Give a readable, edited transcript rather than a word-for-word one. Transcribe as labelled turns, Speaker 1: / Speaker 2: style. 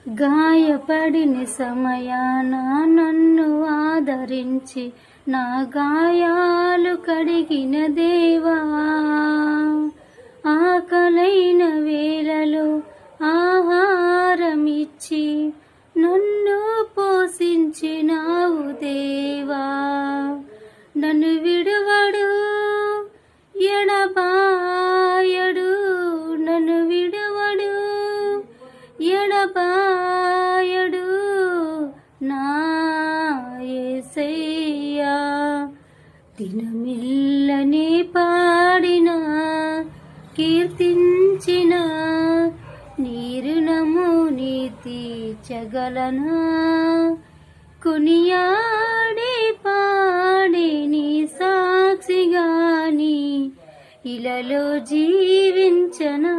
Speaker 1: గాయపడిన సమయాన నన్ను ఆదరించి నా గాయాలు కడిగిన దేవా, ఆకలైన వేళలో ఆహారమిచ్చి నన్ను పోషించినావు దేవా. నన్ను విడువడు ఎడబాయడు, నన్ను విడువడు ఎడబాయడు నా యేసయ్యా. దినమిల్లని పాడిన కీర్తించిన నీ రుణము నీ తీర్చగలనా. కొనియాడి పాడి నీ సాక్షిగా నీ ఇలలో జీవించనా.